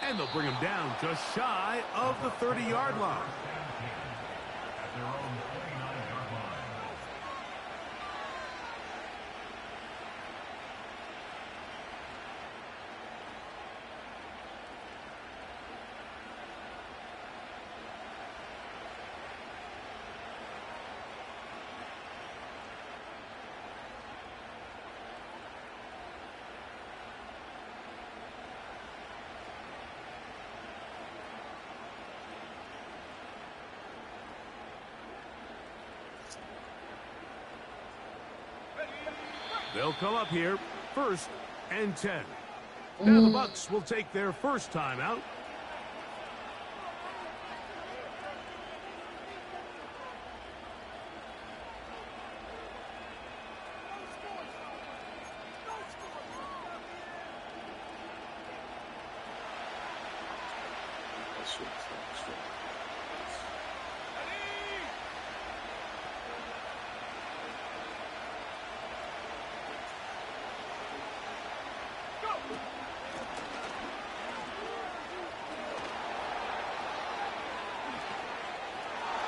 And they'll bring him down just shy of the 30-yard line. They'll come up here, 1st and 10. Now the Bucs will take their first time out.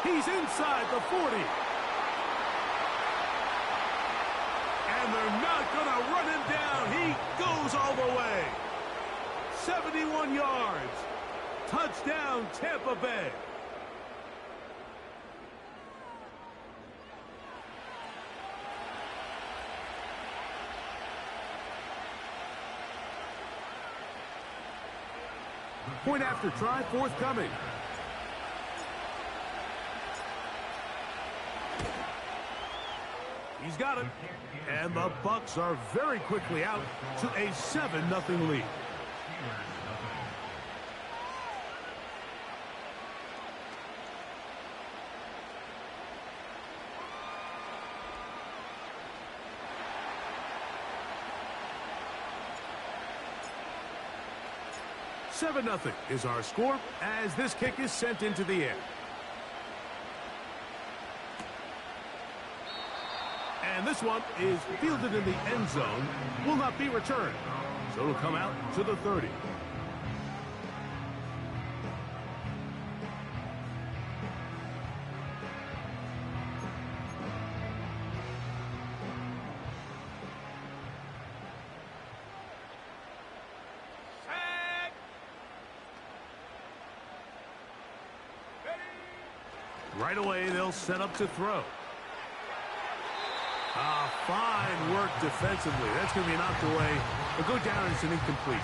He's inside the 40. And they're not going to run him down. He goes all the way. 71 yards. Touchdown, Tampa Bay. Point after try forthcoming. He's got it. And the Bucs are very quickly out to a 7-0 lead. $7-0 is our score as this kick is sent into the air. And this one is fielded in the end zone, will not be returned. So it'll come out to the 30. Right away, they'll set up to throw. Fine work defensively. That's going to be knocked away. But go down, it's an incompletion.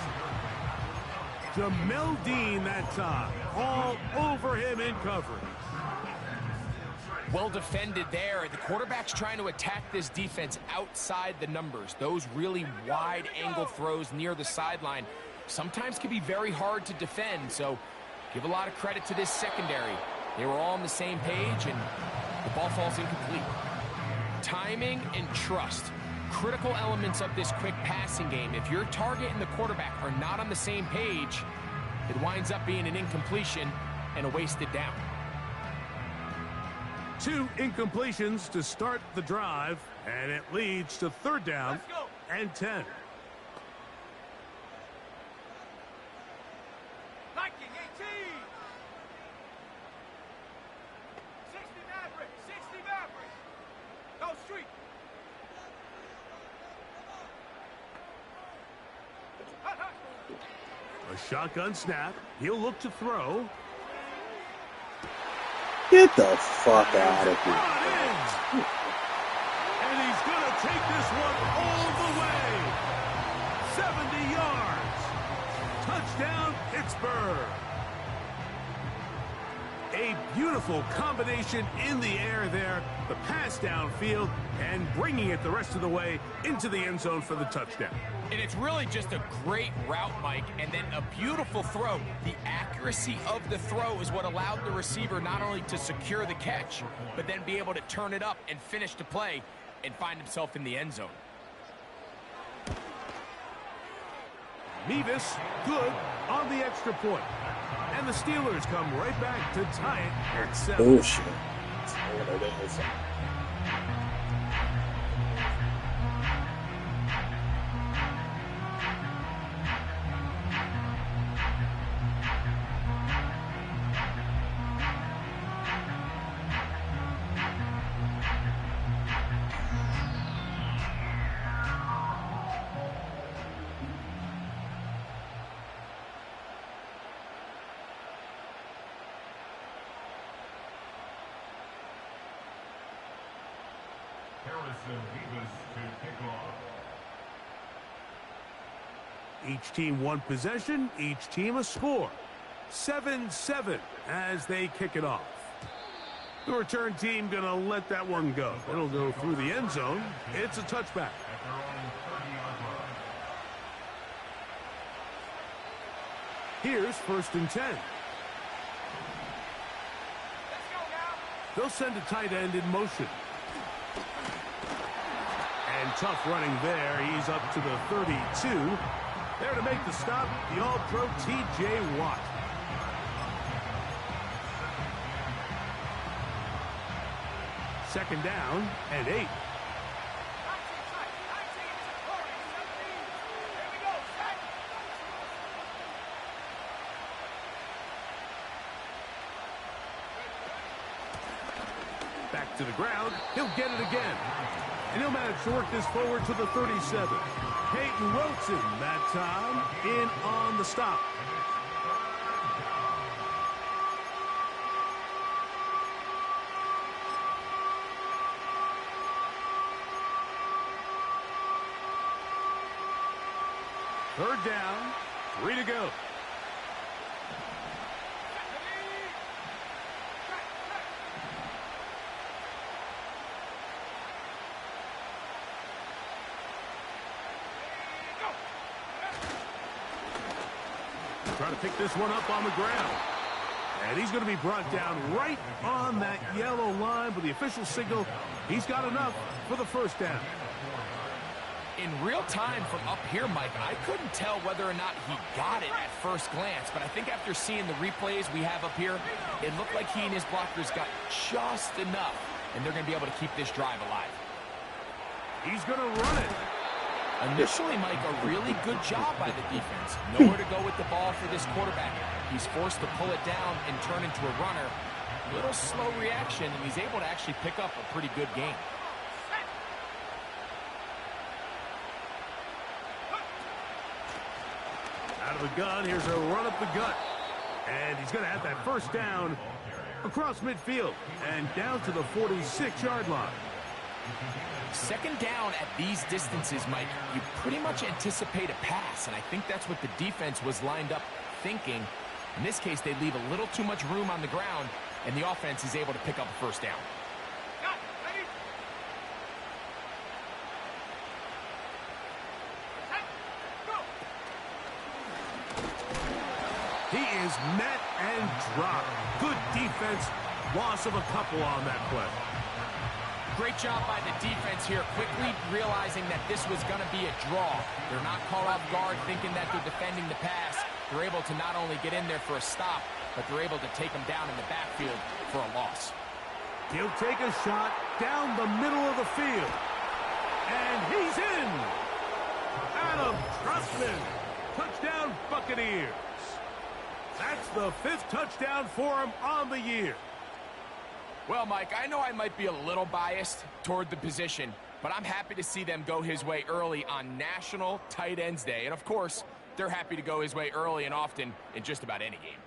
Jamel Dean that time. All over him in coverage. Well defended there. The quarterback's trying to attack this defense outside the numbers. Those really wide angle throws near the sideline sometimes can be very hard to defend. So give a lot of credit to this secondary. They were all on the same page, and the ball falls incomplete. Timing and trust, critical elements of this quick passing game. If your target and the quarterback are not on the same page, it winds up being an incompletion and a wasted down. 2 incompletions to start the drive, and it leads to 3rd down and 10. A shotgun snap. He'll look to throw. Get the fuck out of here. And he's going to take this one all the way. 70 yards. Touchdown, Pittsburgh. A beautiful combination in the air there. The pass downfield and bringing it the rest of the way into the end zone for the touchdown. And it's really just a great route, Mike, and then a beautiful throw. The accuracy of the throw is what allowed the receiver not only to secure the catch, but then be able to turn it up and finish the play and find himself in the end zone. Mevis, good on the extra point. And the Steelers come right back to tie it at 7. Bullshit. Each team one possession, each team a score. 7-7 as they kick it off. The return team going to let that one go. It'll go through the end zone. It's a touchback. Here's 1st and 10. They'll send a tight end in motion. And tough running there. He's up to the 32. There to make the stop, the All-Pro T.J. Watt. Second down and 8. Back to the ground. He'll get it again. And he'll manage to work this forward to the 37. Peyton Wilson that time in on the stop. Third down, 3 to go. Try to pick this one up on the ground. And he's going to be brought down right on that yellow line with the official signal. He's got enough for the first down. In real time from up here, Mike, I couldn't tell whether or not he got it at first glance, but I think after seeing the replays we have up here, it looked like he and his blockers got just enough, and they're going to be able to keep this drive alive. He's going to run it. Initially, Mike, a really good job by the defense. Nowhere to go with the ball for this quarterback. He's forced to pull it down and turn into a runner. A little slow reaction, and he's able to actually pick up a pretty good game. Out of the gun, here's a run up the gut. And he's going to have that first down across midfield and down to the 46-yard line. Second down at these distances, Mike, you pretty much anticipate a pass, and I think that's what the defense was lined up thinking. In this case, they leave a little too much room on the ground, and the offense is able to pick up a first down. He is met and dropped. Good defense. Loss of a couple on that play. Great job by the defense here, quickly realizing that this was going to be a draw. They're not caught off guard thinking that they're defending the pass. They're able to not only get in there for a stop, but they're able to take them down in the backfield for a loss. He'll take a shot down the middle of the field. And he's in. Adam Trustman. Touchdown, Buccaneers. That's the 5th touchdown for him on the year. Well, Mike, I know I might be a little biased toward the position, but I'm happy to see them go his way early on National Tight Ends Day. And, of course, they're happy to go his way early and often in just about any game.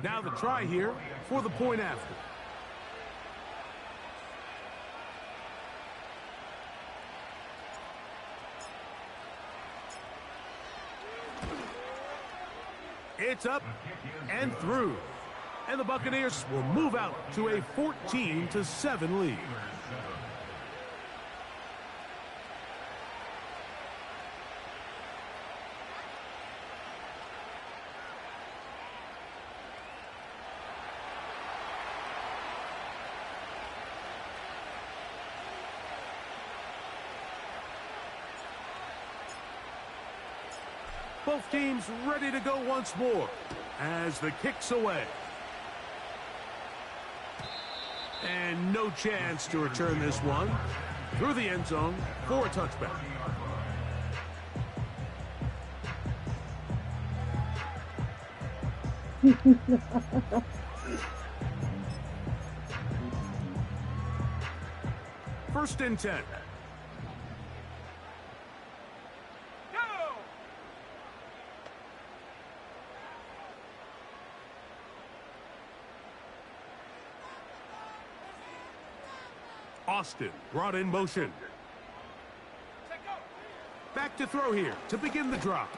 Now the try here for the point after. It's up and through. And the Buccaneers will move out to a 14-7 lead. Both teams ready to go once more as the kick's away. And no chance to return this one through the end zone for a touchback. First and 10. Austin brought in motion. Back to throw here to begin the drop.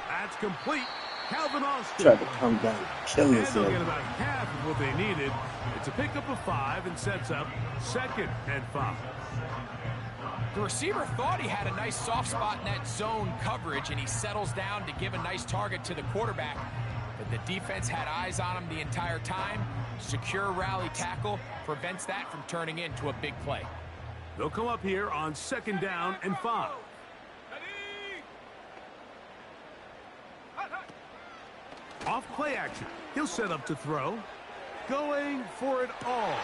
That's complete. Calvin Austin. Tried to come down and kill And this they'll get thing. about half of what they needed. It's a pickup of 5 and sets up 2nd and 5. The receiver thought he had a nice soft spot in that zone coverage, and he settles down to give a nice target to the quarterback. But the defense had eyes on him the entire time. Secure rally tackle prevents that from turning into a big play. They'll come up here on 2nd down and 5. Off play action. He'll set up to throw. Going for it all.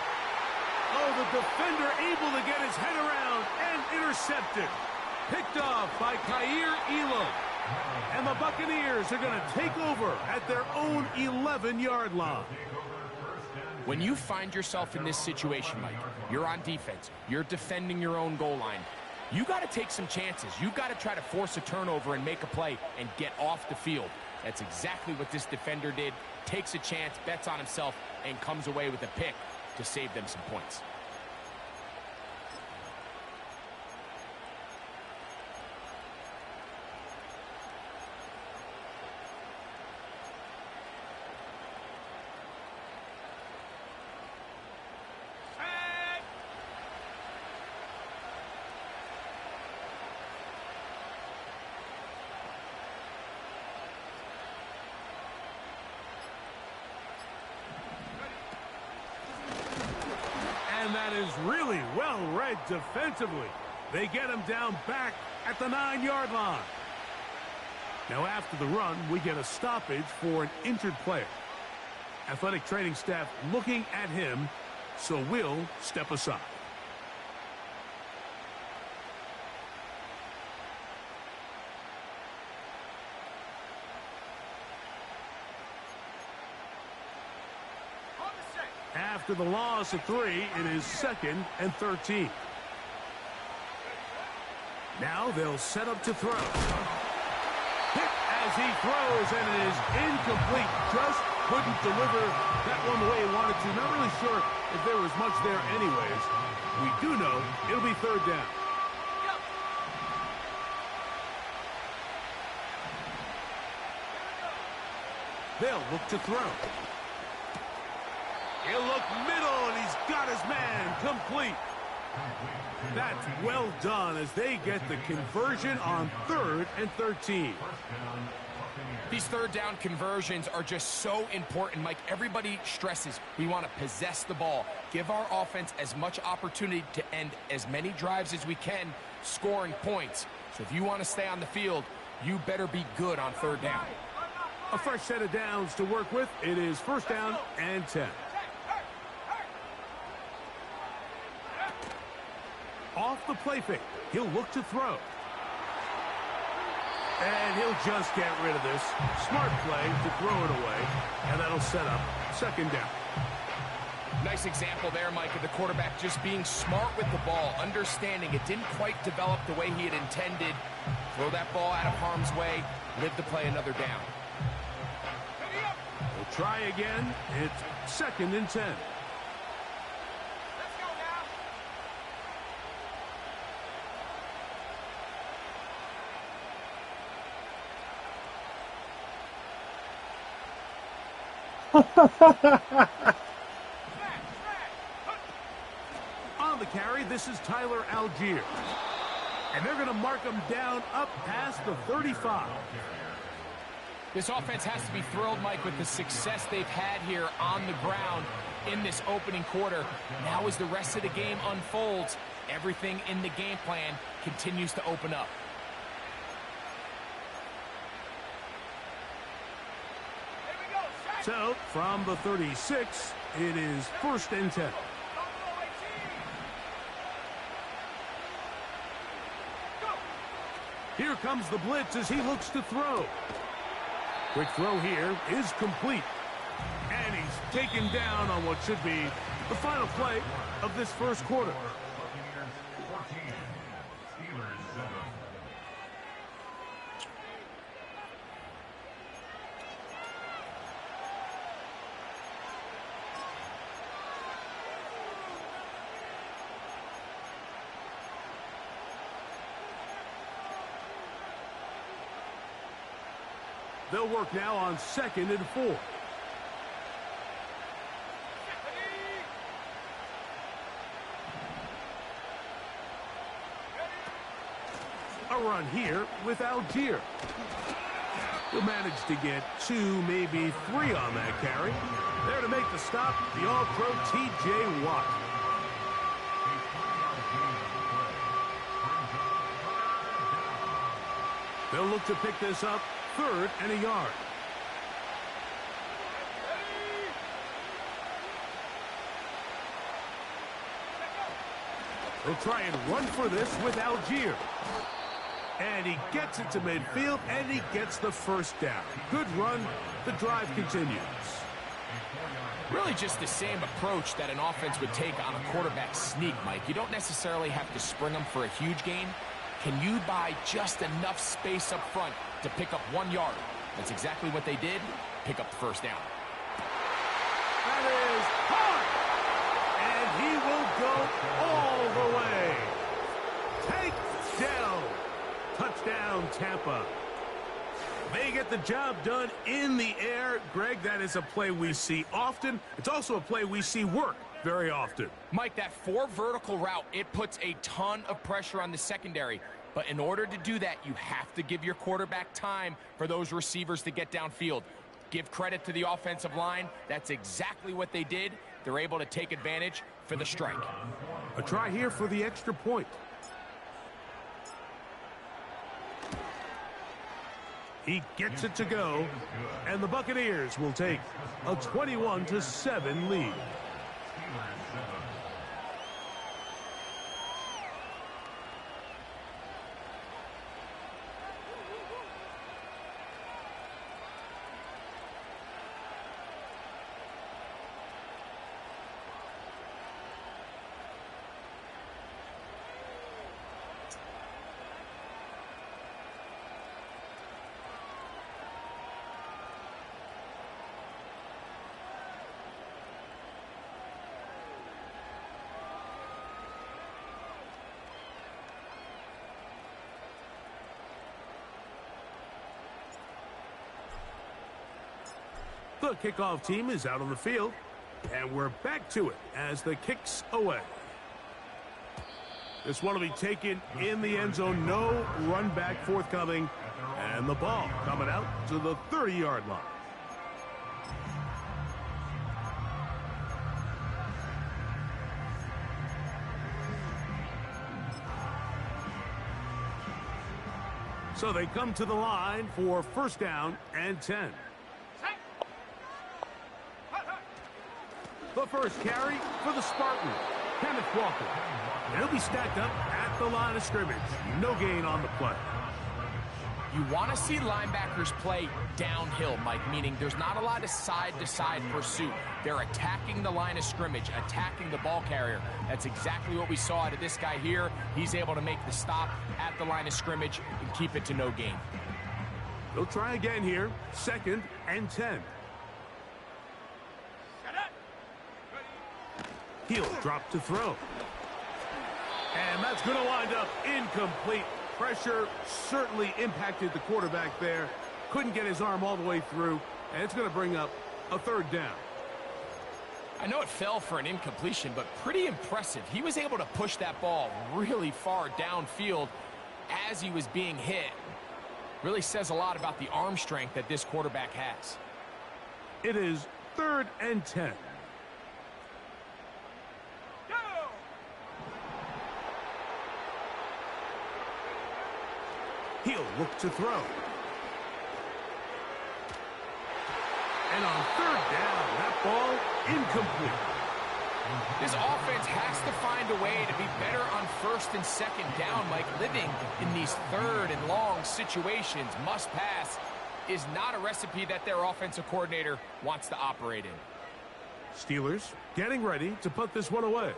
Oh, the defender able to get his head around and intercepted. Picked off by Kaiir Elam. And the Buccaneers are going to take over at their own 11-yard line. When you find yourself in this situation, Mike, you're on defense, you're defending your own goal line, you got to take some chances. You got to try to force a turnover and make a play and get off the field. That's exactly what this defender did. Takes a chance, bets on himself, and comes away with a pick to save them some points. And that is really well read defensively. They get him down back at the 9-yard line. Now after the run, we get a stoppage for an injured player. Athletic training staff looking at him, so we'll step aside. After the loss of 3, it is 2nd and 13. Now they'll set up to throw. Hit as he throws, and it is incomplete. Just couldn't deliver that one the way he wanted to. Not really sure if there was much there anyways. We do know it'll be 3rd down. They'll look to throw. He'll look middle, and he's got his man complete. That's well done as they get the conversion on 3rd and 13. These 3rd down conversions are just so important, Mike. Everybody stresses we want to possess the ball, give our offense as much opportunity to end as many drives as we can, scoring points. So if you want to stay on the field, you better be good on 3rd down. A fresh set of downs to work with. It is 1st down and 10. Off the play fake, he'll look to throw. And he'll just get rid of this. Smart play to throw it away, and that'll set up 2nd down. Nice example there, Mike, of the quarterback just being smart with the ball, understanding it didn't quite develop the way he had intended. Throw that ball out of harm's way, live to play another down. We'll try again. It's 2nd and 10. On the carry, this is Tyler Algier. And they're going to mark him down up past the 35. This offense has to be thrilled, Mike, with the success they've had here on the ground in this opening quarter. Now as the rest of the game unfolds, everything in the game plan continues to open up. So, from the 36, it is 1st and 10. Here comes the blitz as he looks to throw. Quick throw here is complete. And he's taken down on what should be the final play of this 1st quarter. They'll work now on 2nd and 4. A run here with Algier. He'll manage to get 2, maybe 3 on that carry. There to make the stop, the All-Pro T.J. Watt. They'll look to pick this up, 3rd and a yard. They'll try and run for this with Algier. And he gets it to midfield, and he gets the first down. Good run. The drive continues. Really just the same approach that an offense would take on a quarterback sneak, Mike. You don't necessarily have to spring them for a huge gain. Can you buy just enough space up front to pick up 1 yard? That's exactly what they did. Pick up the first down. That is hard. And he will go all the way. Take down. Touchdown, Tampa. They get the job done in the air. Greg, that is a play we see often. It's also a play we see work very often. Mike, that 4 vertical route, it puts a ton of pressure on the secondary. But in order to do that, you have to give your quarterback time for those receivers to get downfield. Give credit to the offensive line. That's exactly what they did. They're able to take advantage for the strike. A try here for the extra point. He gets it to go, and the Buccaneers will take a 21-7 lead. The kickoff team is out on the field, and we're back to it as the kick's away. This one will be taken in the end zone. No run back forthcoming, and the ball coming out to the 30-yard line. So they come to the line for 1st down and 10. The first carry for the Spartans, Kenneth Walker. And he'll be stacked up at the line of scrimmage. No gain on the play. You want to see linebackers play downhill, Mike, meaning there's not a lot of side-to-side pursuit. They're attacking the line of scrimmage, attacking the ball carrier. That's exactly what we saw out of this guy here. He's able to make the stop at the line of scrimmage and keep it to no gain. They'll try again here, 2nd and 10. He'll drop to throw. And that's going to wind up incomplete. Pressure certainly impacted the quarterback there. Couldn't get his arm all the way through, and it's going to bring up a 3rd down. I know it fell for an incompletion, but pretty impressive. He was able to push that ball really far downfield as he was being hit. Really says a lot about the arm strength that this quarterback has. It is 3rd and 10. He'll look to throw. And on 3rd down, that ball incomplete. This offense has to find a way to be better on 1st and 2nd down, Mike. Living in these 3rd and long situations, must pass, is not a recipe that their offensive coordinator wants to operate in. Steelers getting ready to put this one away.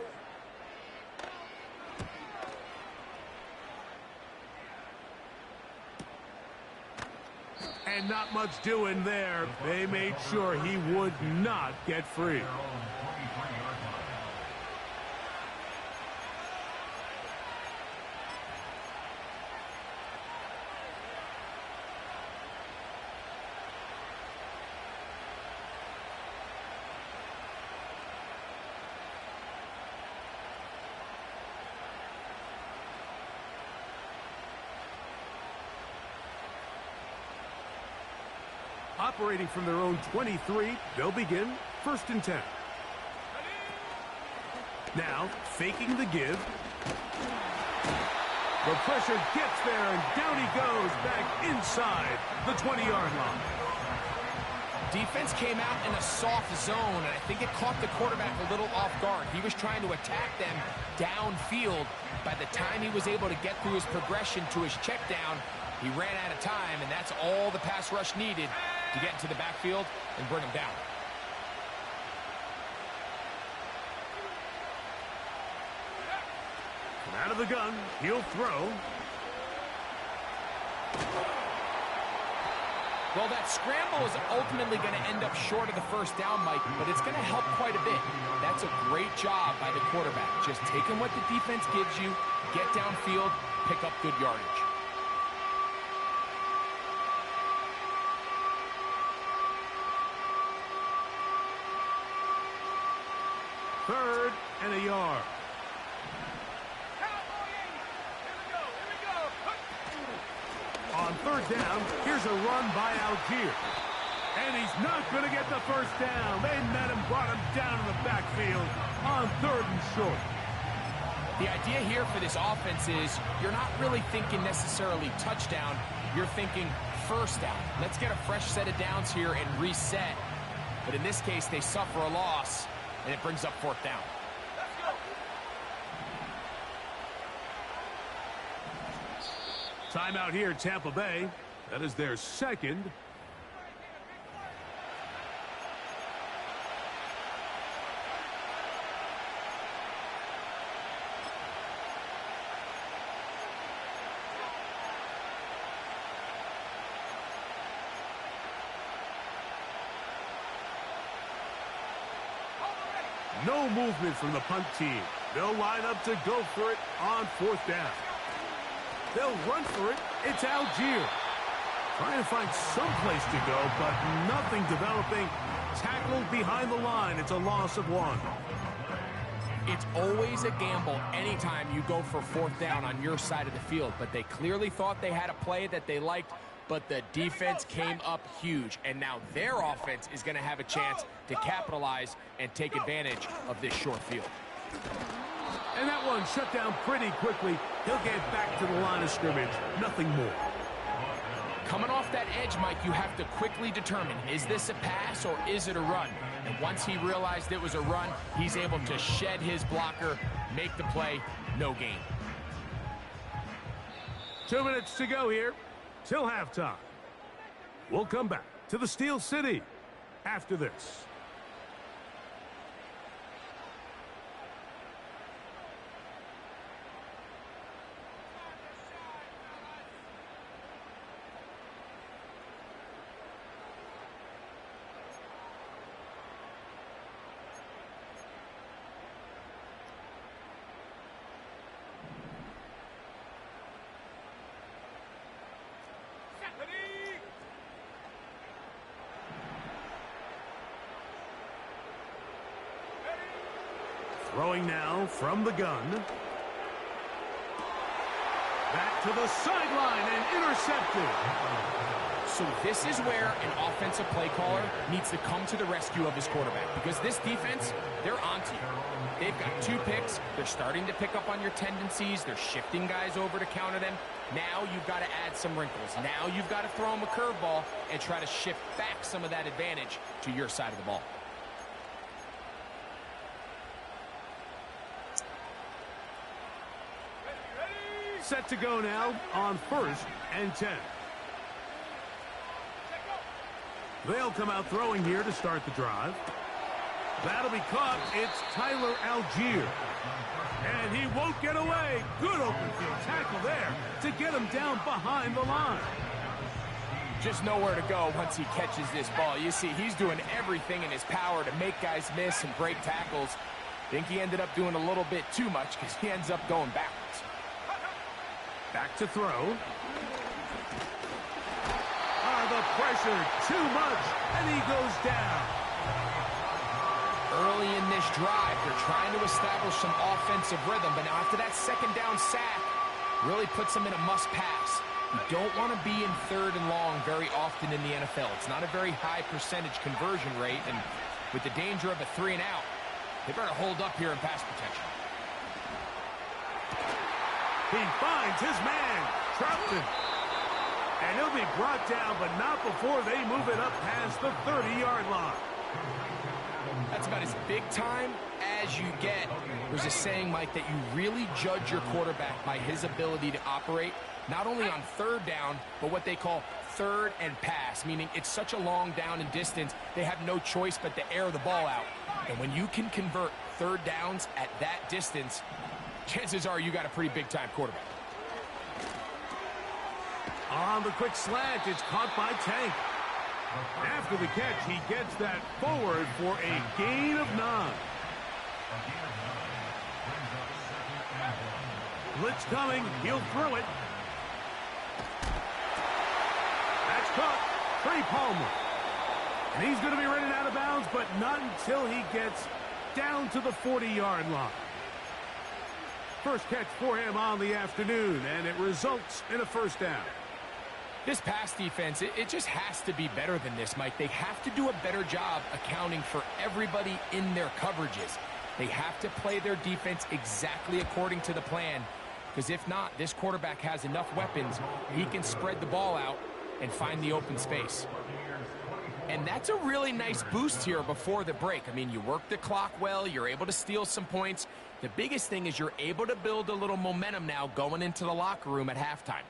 And not much doing there. They made sure he would not get free. Operating from their own 23, they'll begin 1st and 10. Now, faking the give. The pressure gets there, and down he goes back inside the 20-yard line. Defense came out in a soft zone, and I think it caught the quarterback a little off guard. He was trying to attack them downfield. By the time he was able to get through his progression to his check down, he ran out of time, and that's all the pass rush needed to get into the backfield and bring him down. From out of the gun, he'll throw. Well, that scramble is ultimately going to end up short of the 1st down, Mike, but it's going to help quite a bit. That's a great job by the quarterback. Just taking what the defense gives you, get downfield, pick up good yardage. Third and a yard. On 3rd down, here's a run by Algier. And he's not going to get the 1st down. They met him, brought him down in the backfield on 3rd and short. The idea here for this offense is you're not really thinking necessarily touchdown. You're thinking 1st down. Let's get a fresh set of downs here and reset. But in this case, they suffer a loss, and it brings up 4th down. Timeout here, Tampa Bay. That is their 2nd. No movement from the punt team. They'll line up to go for it on 4th down. They'll run for it. It's Algier. Trying to find some place to go, but nothing developing. Tackled behind the line. It's a loss of 1. It's always a gamble anytime you go for 4th down on your side of the field, but they clearly thought they had a play that they liked, but the defense came up huge, and now their offense is going to have a chance to capitalize and take advantage of this short field. And that one shut down pretty quickly. He'll get back to the line of scrimmage. Nothing more. Coming off that edge, Mike, you have to quickly determine, is this a pass or is it a run? And once he realized it was a run, he's able to shed his blocker, make the play, no gain. 2 minutes to go here till halftime. We'll come back to the Steel City after this. Throwing now from the gun. Back to the sideline and intercepted. So this is where an offensive play caller needs to come to the rescue of his quarterback, because this defense, they're onto you. They've got 2 picks. They're starting to pick up on your tendencies. They're shifting guys over to counter them. Now you've got to add some wrinkles. Now you've got to throw them a curveball and try to shift back some of that advantage to your side of the ball. Set to go now on 1st and 10. They'll come out throwing here to start the drive. That'll be caught. It's Tyler Algier. And he won't get away. Good open field tackle there to get him down behind the line. Just nowhere to go once he catches this ball. You see, he's doing everything in his power to make guys miss and break tackles. I think he ended up doing a little bit too much because he ends up going backwards. Back to throw. The pressure, too much, and he goes down. Early in this drive, they're trying to establish some offensive rhythm, but now after that 2nd down sack, really puts them in a must-pass. You don't want to be in 3rd and long very often in the NFL. It's not a very high percentage conversion rate, and with the danger of a 3 and out, they better hold up here in pass protection. He finds his man, Troutman. And he'll be brought down, but not before they move it up past the 30-yard line. That's about as big time as you get. There's a saying, Mike, that you really judge your quarterback by his ability to operate, not only on 3rd down, but what they call 3rd and pass, meaning it's such a long down and distance, they have no choice but to air the ball out. And when you can convert 3rd downs at that distance, chances are you got a pretty big-time quarterback. On the quick slant, it's caught by Tank. After the catch, he gets that forward for a gain of 9. Blitz coming, he'll throw it. That's caught. Trey Palmer. And he's going to be running out of bounds, but not until he gets down to the 40-yard line. First catch for him on the afternoon, and it results in a first down. This pass defense, it just has to be better than this, Mike. They have to do a better job accounting for everybody in their coverages. They have to play their defense exactly according to the plan, because if not, this quarterback has enough weapons, he can spread the ball out and find the open space. And that's a really nice boost here before the break. I mean, you work the clock well, you're able to steal some points. The biggest thing is you're able to build a little momentum now going into the locker room at halftime.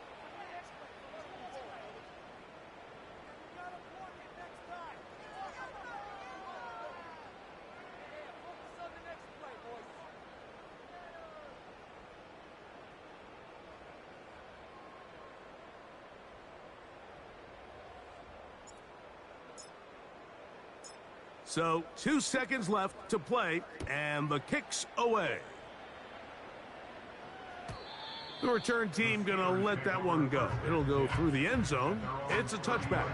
So 2 seconds left to play, and the kick's away. The return team going to let that one go. It'll go through the end zone. It's a touchback.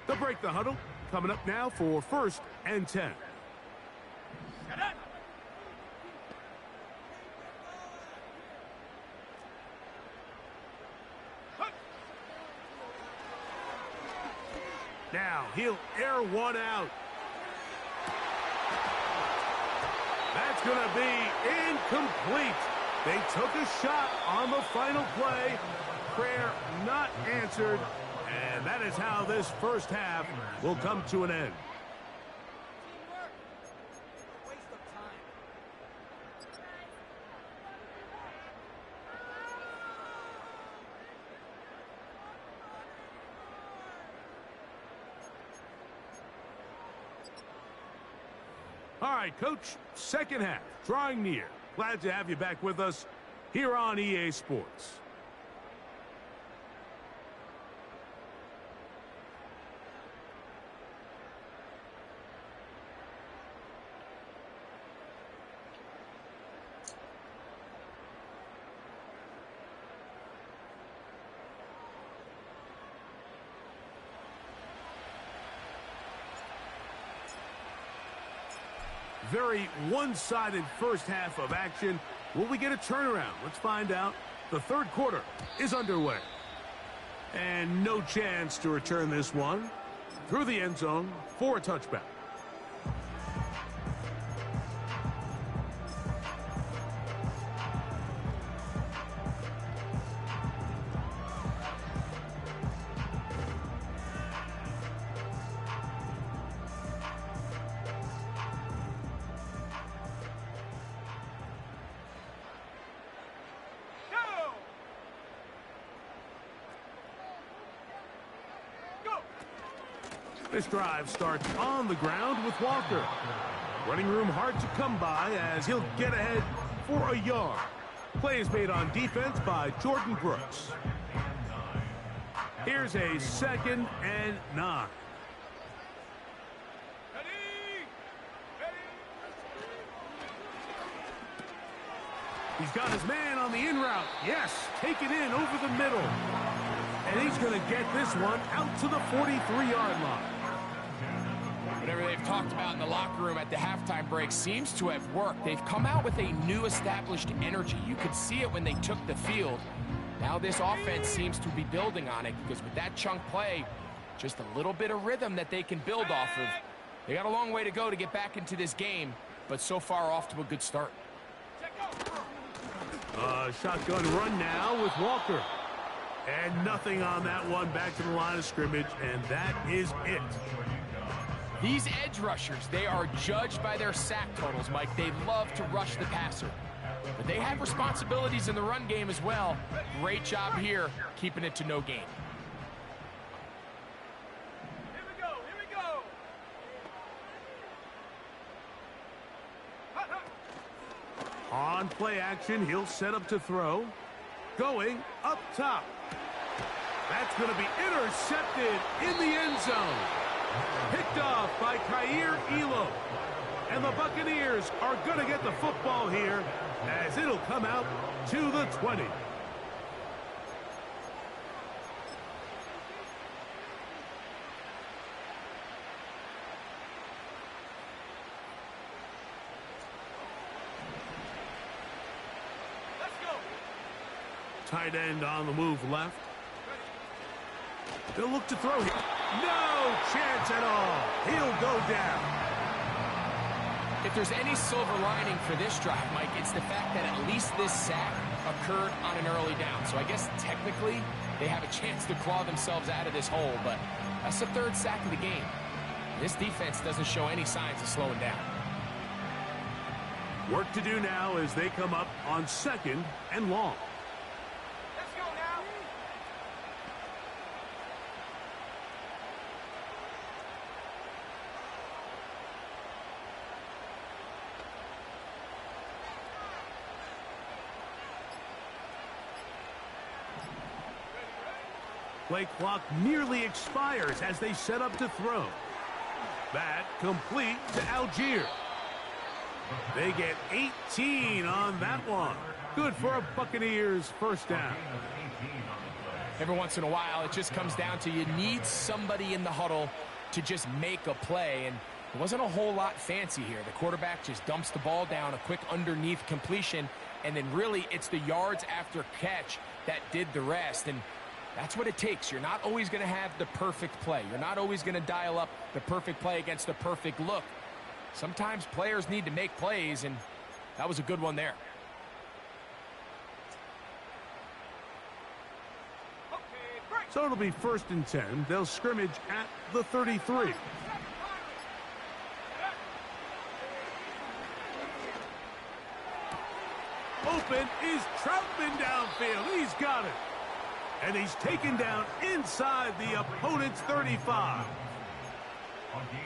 They'll break the huddle. Coming up now for 1st and 10. Now he'll air one out. That's going to be incomplete. They took a shot on the final play. Prayer not answered. And that is how this first half will come to an end. All right, Coach, second half, drawing near. Glad to have you back with us here on EA Sports. Very one-sided first half of action. Will we get a turnaround? Let's find out. The third quarter is underway. And no chance to return this one through the end zone for a touchback. This drive starts on the ground with Walker. Running room hard to come by as he'll get ahead for a yard. Play is made on defense by Jordan Brooks. Here's a 2nd and 9. He's got his man on the in route. Yes, take it in over the middle. And he's going to get this one out to the 43-yard line. Whatever they've talked about in the locker room at the halftime break seems to have worked. They've come out with a new established energy. You could see it when they took the field. Now this offense seems to be building on it because with that chunk play, just a little bit of rhythm that they can build off of. They got a long way to go to get back into this game, but so far off to a good start. Shotgun run now with Walker. And nothing on that one, back to the line of scrimmage, and that is it. These edge rushers, they are judged by their sack totals, Mike. They love to rush the passer. But they have responsibilities in the run game as well. Great job here, keeping it to no gain. Here we go. On play action, he'll set up to throw. Going up top. That's going to be intercepted in the end zone. Picked off by Kaiir Elam. And the Buccaneers are going to get the football here as it'll come out to the 20. Tight end on the move left. They'll look to throw here. No chance at all. He'll go down. If there's any silver lining for this drive, Mike, it's the fact that at least this sack occurred on an early down. So I guess technically they have a chance to claw themselves out of this hole, but that's the third sack of the game. This defense doesn't show any signs of slowing down. Work to do now as they come up on 2nd and long. Play clock nearly expires as they set up to throw. That complete to Algier. They get 18 on that one. Good for a Buccaneers first down. Every once in a while, it just comes down to you need somebody in the huddle to just make a play, and it wasn't a whole lot fancy here. The quarterback just dumps the ball down, a quick underneath completion, and then really it's the yards after catch that did the rest, and that's what it takes. You're not always going to have the perfect play. You're not always going to dial up the perfect play against the perfect look. Sometimes players need to make plays, and that was a good one there. So it'll be 1st and 10. They'll scrimmage at the 33. Open is Troutman downfield. He's got it. And he's taken down inside the opponent's 35.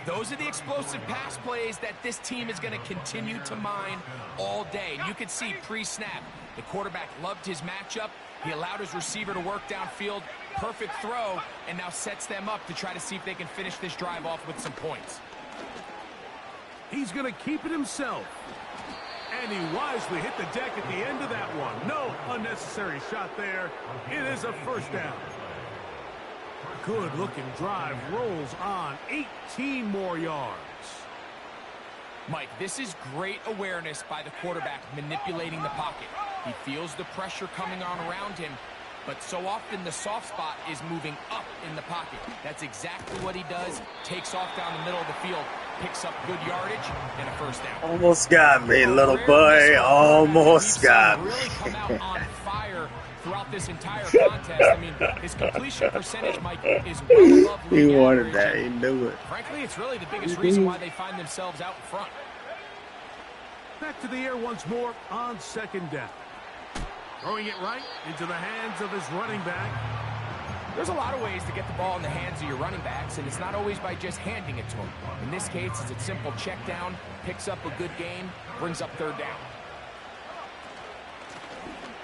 Those are the explosive pass plays that this team is going to continue to mine all day. And you can see pre-snap, the quarterback loved his matchup. He allowed his receiver to work downfield. Perfect throw, and now sets them up to try to see if they can finish this drive off with some points. He's going to keep it himself. And he wisely hit the deck at the end of that one. No unnecessary shot there. It is a first down. Good-looking drive rolls on. 18 more yards. Mike, this is great awareness by the quarterback manipulating the pocket. He feels the pressure coming on around him, but so often the soft spot is moving up in the pocket. That's exactly what he does. Takes off down the middle of the field, picks up good yardage, and a first down. Almost got me, little boy. Almost got me. Really come out on fire throughout this entire contest. I mean, his completion percentage, Mike, is well above league He wanted average. that. He knew it. Frankly, it's really the biggest reason why they find themselves out in front. Back to the air once more on 2nd down. Throwing it right into the hands of his running back. There's a lot of ways to get the ball in the hands of your running backs, and it's not always by just handing it to them. In this case, it's a simple check down, picks up a good gain, brings up 3rd down.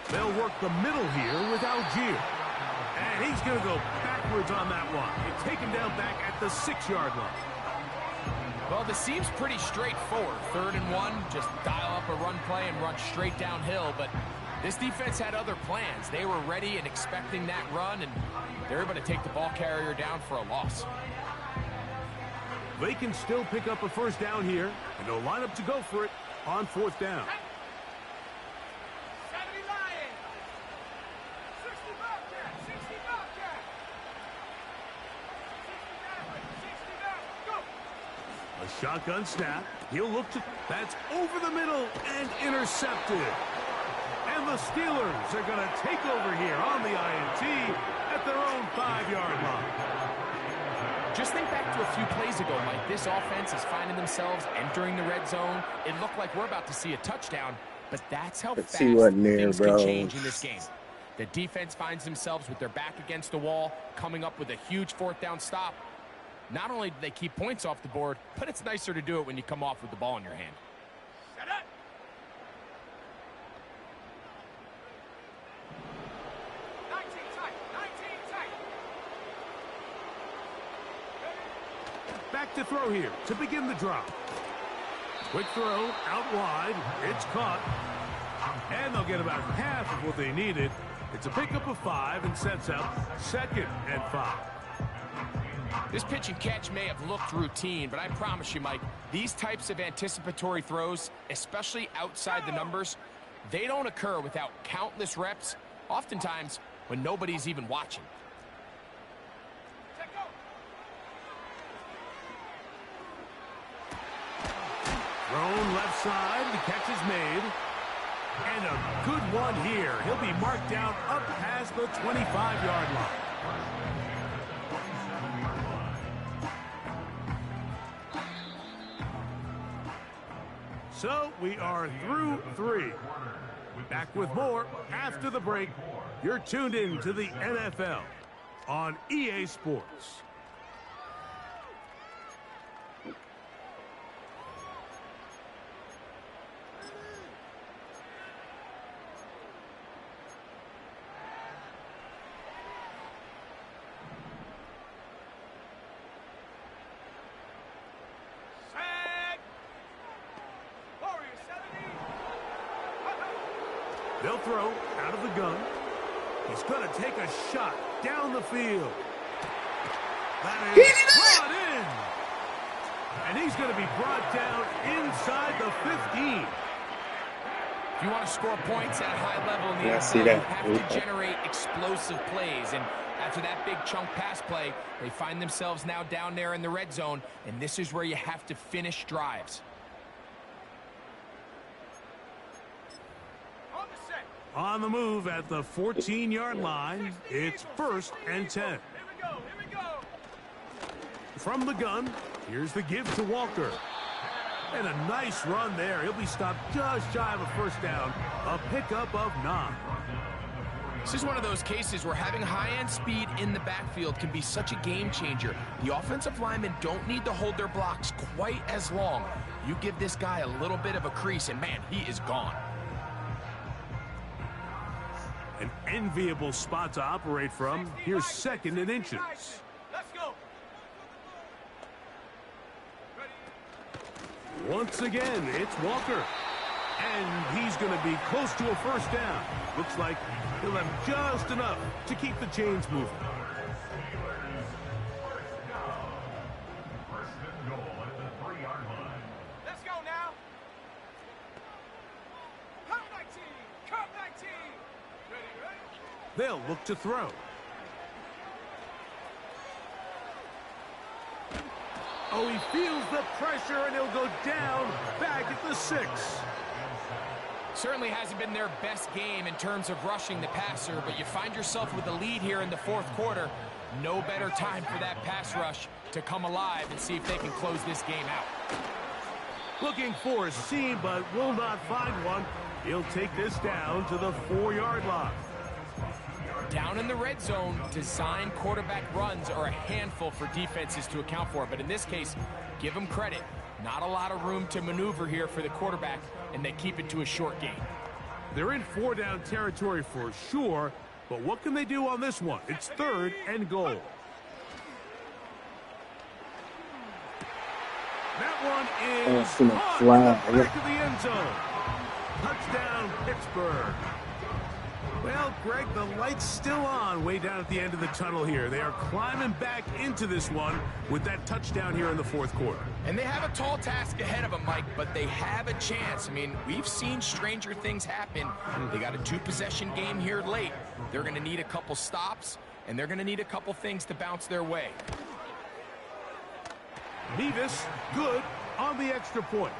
They'll work the middle here with Algier. And he's going to go backwards on that one. And take him down back at the 6-yard line. Well, this seems pretty straightforward. 3rd and 1, just dial up a run play and run straight downhill. But this defense had other plans. They were ready and expecting that run, and they're able to take the ball carrier down for a loss. They can still pick up a first down here, and they'll line up to go for it on 4th down. A shotgun snap. He'll look to... That's over the middle and intercepted. And the Steelers are going to take over here on the INT at their own 5-yard line. Just think back to a few plays ago, Mike. This offense is finding themselves entering the red zone. It looked like we're about to see a touchdown, but that's how fast things can change in this game. The defense finds themselves with their back against the wall, coming up with a huge 4th down stop. Not only do they keep points off the board, but it's nicer to do it when you come off with the ball in your hand. Set up. 19 tight. 19 tight. Back to throw here to begin the drop. Quick throw out wide. It's caught. And they'll get about half of what they needed. It's a pickup of 5 and sets up 2nd and 5. This pitch and catch may have looked routine, but I promise you, Mike, these types of anticipatory throws, especially outside the numbers, they don't occur without countless reps, oftentimes when nobody's even watching. Thrown left side, the catch is made. And a good one here. He'll be marked down up past the 25-yard line. So we are through 3. Back with more after the break. You're tuned in to the NFL on EA Sports. They'll throw out of the gun. He's going to take a shot down the field. That is brought in. And he's going to be brought down inside the 15. If you want to score points at a high level in the NFL, you have to generate explosive plays. And after that big chunk pass play, they find themselves now down there in the red zone. And this is where you have to finish drives. On the move at the 14-yard line, it's 1st and 10. Here we go. From the gun, here's the give to Walker. And a nice run there. He'll be stopped just shy of a first down. A pickup of 9. This is one of those cases where having high-end speed in the backfield can be such a game changer. The offensive linemen don't need to hold their blocks quite as long. You give this guy a little bit of a crease, and man, he is gone. An enviable spot to operate from. Here's 2nd and inches. Let's go. Once again, it's Walker. And he's going to be close to a first down. Looks like he'll have just enough to keep the chains moving. Let's go now. Cut 19. Cut 19. Ready. They'll look to throw. Oh, he feels the pressure, and he'll go down back at the 6. Certainly hasn't been their best game in terms of rushing the passer, but you find yourself with a lead here in the 4th quarter. No better time for that pass rush to come alive and see if they can close this game out. Looking for a seam, but will not find one. He'll take this down to the 4-yard line. Down in the red zone, design quarterback runs are a handful for defenses to account for. But in this case, give them credit. Not a lot of room to maneuver here for the quarterback, and they keep it to a short game. They're in 4-down territory for sure, but what can they do on this one? It's 3rd and goal. That Oh, is it's in a caught flag. in the back of the end zone. Touchdown, Pittsburgh. Well, Greg, the light's still on way down at the end of the tunnel here. They are climbing back into this one with that touchdown here in the fourth quarter. And they have a tall task ahead of them, Mike, but they have a chance. I mean, we've seen stranger things happen. They got a 2-possession game here late. They're going to need a couple stops, and they're going to need a couple things to bounce their way. Nevis, good on the extra point.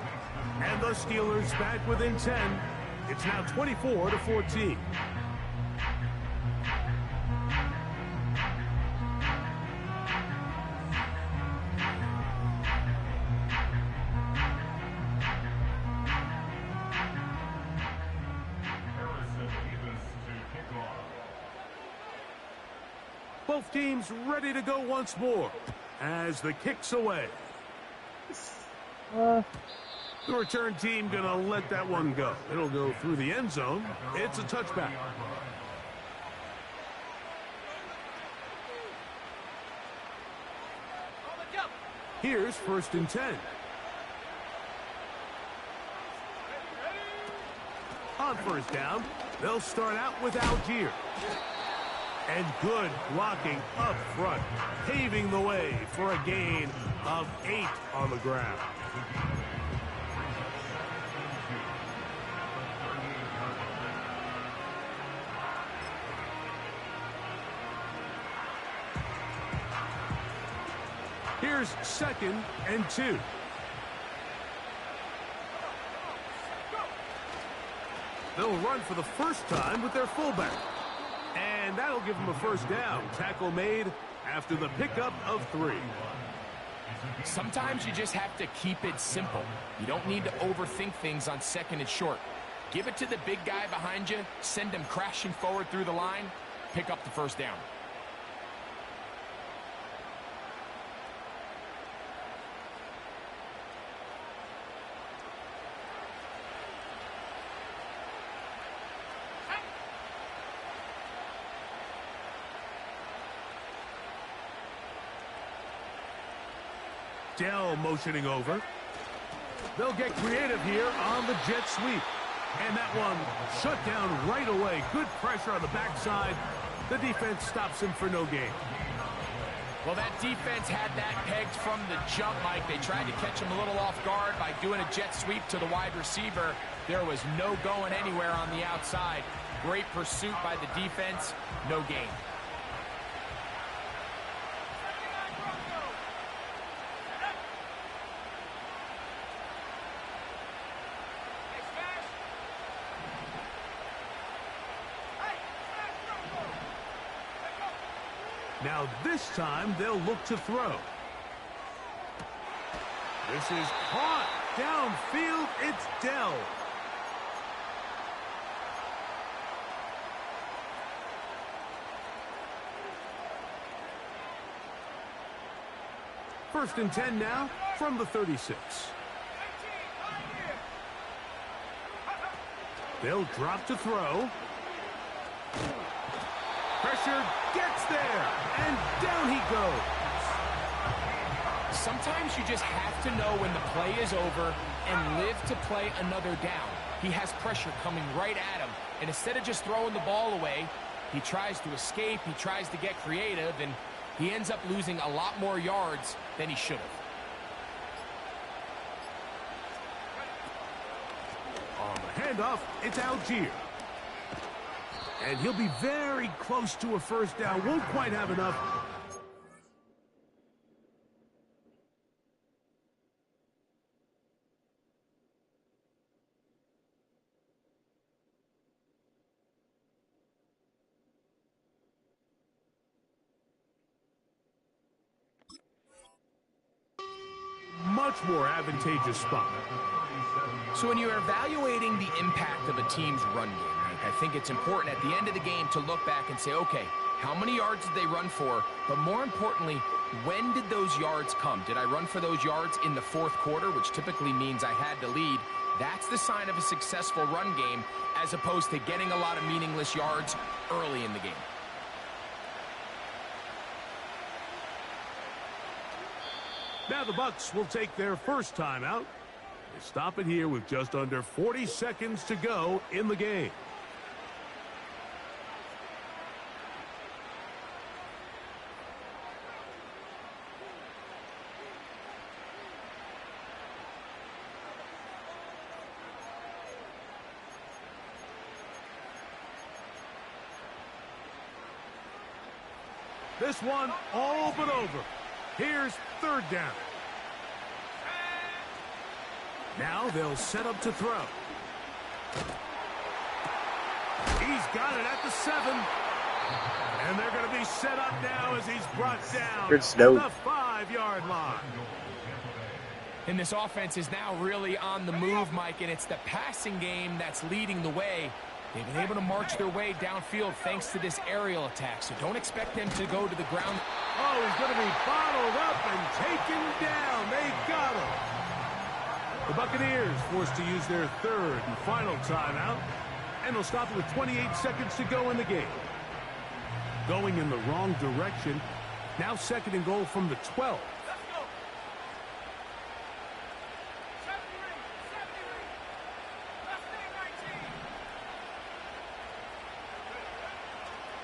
And the Steelers back within 10. It's now 24-14. Both teams ready to go once more as the kick's away. The return team gonna let that one go. It'll go through the end zone. It's a touchback. Here's 1st and 10. On 1st down, they'll start out with Algier. And good blocking up front, paving the way for a gain of 8 on the ground. Here's 2nd and 2. They'll run for the first time with their fullback. And that'll give them a 1st down. Tackle made after the pickup of 3. Sometimes you just have to keep it simple. You don't need to overthink things on 2nd and short. Give it to the big guy behind you, send him crashing forward through the line, pick up the 1st down. Dell motioning over. They'll get creative here on the jet sweep. And that one shut down right away. Good pressure on the backside. The defense stops him for no gain. Well, that defense had that pegged from the jump, Mike. They tried to catch him a little off guard by doing a jet sweep to the wide receiver. There was no going anywhere on the outside. Great pursuit by the defense. No gain. Now this time they'll look to throw. This is caught downfield. It's Dell. First and 10 now from the 36. They'll drop to throw. Pressure gets there, and down he goes. Sometimes you just have to know when the play is over and live to play another down. He has pressure coming right at him, and instead of just throwing the ball away, he tries to escape, he tries to get creative, and he ends up losing a lot more yards than he should have. On the handoff, it's Algier. And he'll be very close to a 1st down. Won't quite have enough. Much more advantageous spot. So when you're evaluating the impact of a team's run game, I think it's important at the end of the game to look back and say, okay, how many yards did they run for? But more importantly, when did those yards come? Did I run for those yards in the 4th quarter, which typically means I had to lead? That's the sign of a successful run game, as opposed to getting a lot of meaningless yards early in the game. Now the Bucks will take their first timeout. They stop it here with just under 40 seconds to go in the game. This one all but over. Here's third down. Now they'll set up to throw. He's got it at the 7. And they're going to be set up now as he's brought down at the 5-yard line. And this offense is now really on the move, Mike, and it's the passing game that's leading the way. They've been able to march their way downfield thanks to this aerial attack, so don't expect them to go to the ground. Oh, he's going to be bottled up and taken down. They got him. The Buccaneers forced to use their third and final timeout, and they'll stop it with 28 seconds to go in the game. Going in the wrong direction. Now second and goal from the 12.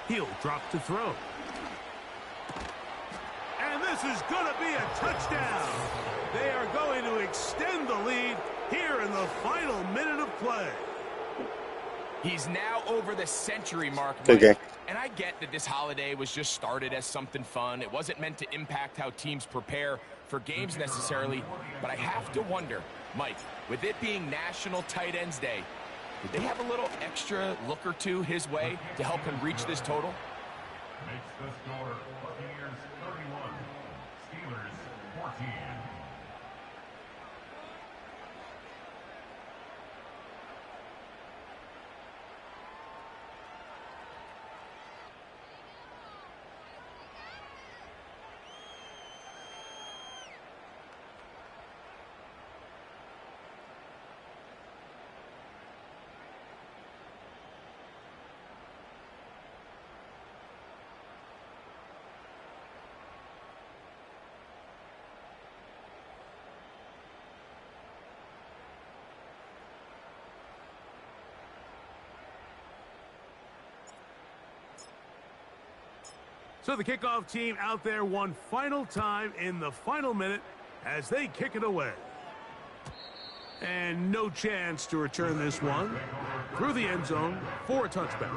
He'll drop to throw. And this is going to be a touchdown. They are going to extend the lead here in the final minute of play. He's now over the century mark, Mike. Okay. And I get that this holiday was just started as something fun. It wasn't meant to impact how teams prepare for games necessarily. But I have to wonder, Mike, with it being National Tight Ends Day, did they have a little extra look or two his way to help him reach this total? Makes the score Buccaneers 31, Steelers 14. So the kickoff team out there one final time in the final minute as they kick it away. And no chance to return this one through the end zone for a touchback.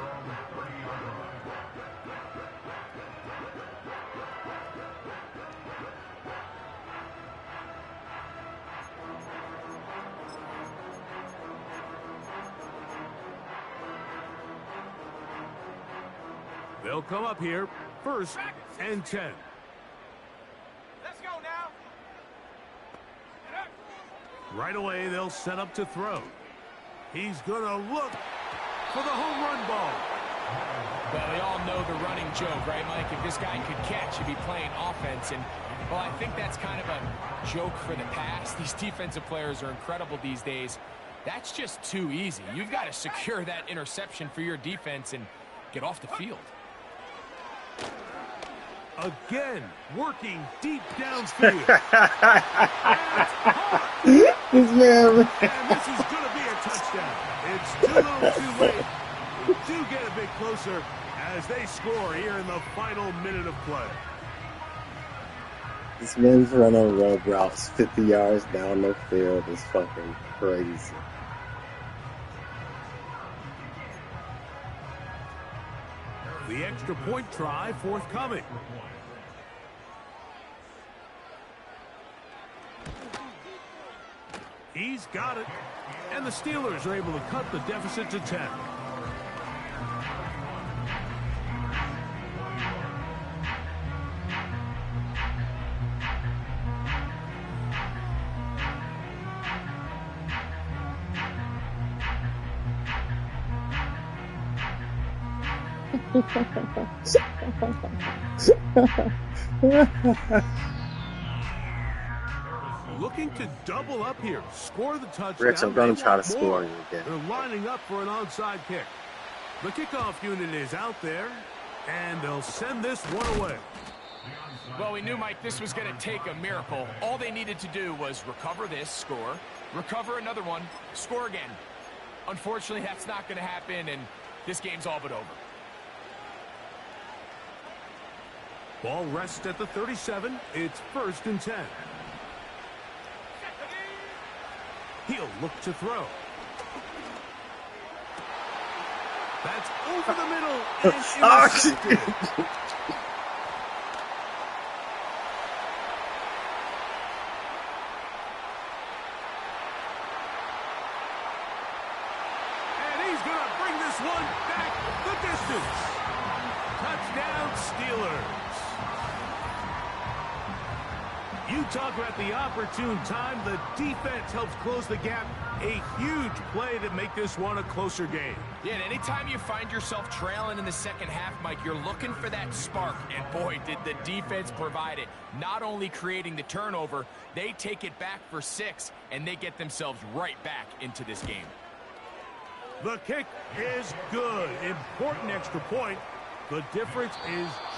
They'll come up here, 1st and 10. Let's go now. Right away, they'll set up to throw. He's going to look for the home run ball. Well, we all know the running joke, right, Mike? If this guy could catch, he'd be playing offense. And, well, I think that's kind of a joke for the past. These defensive players are incredible these days. That's just too easy. You've got to secure that interception for your defense and get off the field. Again, working deep downfield. This man. And this is going to be a touchdown. It's too little too late. We do get a bit closer as they score here in the final minute of play. This man's running road routes 50 yards down the field is fucking crazy. The extra point try forthcoming. He's got it. And the Steelers are able to cut the deficit to 10. Looking to double up here, score the touchdown. Rich, I'm going to try to score you again. They're lining up for an onside kick. The kickoff unit is out there, and they'll send this one away. Well, we knew, Mike, this was going to take a miracle. All they needed to do was recover this, score, recover another one, score again. Unfortunately, that's not going to happen, and this game's all but over. Ball rests at the 37. It's 1st and 10. He'll look to throw. That's over the middle and intercepted. And he's going to bring this one back the distance. Touchdown, Steelers. You talk about the opportune time. The defense helps close the gap. A huge play to make this one a closer game. Yeah, and anytime you find yourself trailing in the second half, Mike, you're looking for that spark. And boy, did the defense provide it. Not only creating the turnover, they take it back for 6, and they get themselves right back into this game. The kick is good. Important extra point. The difference is just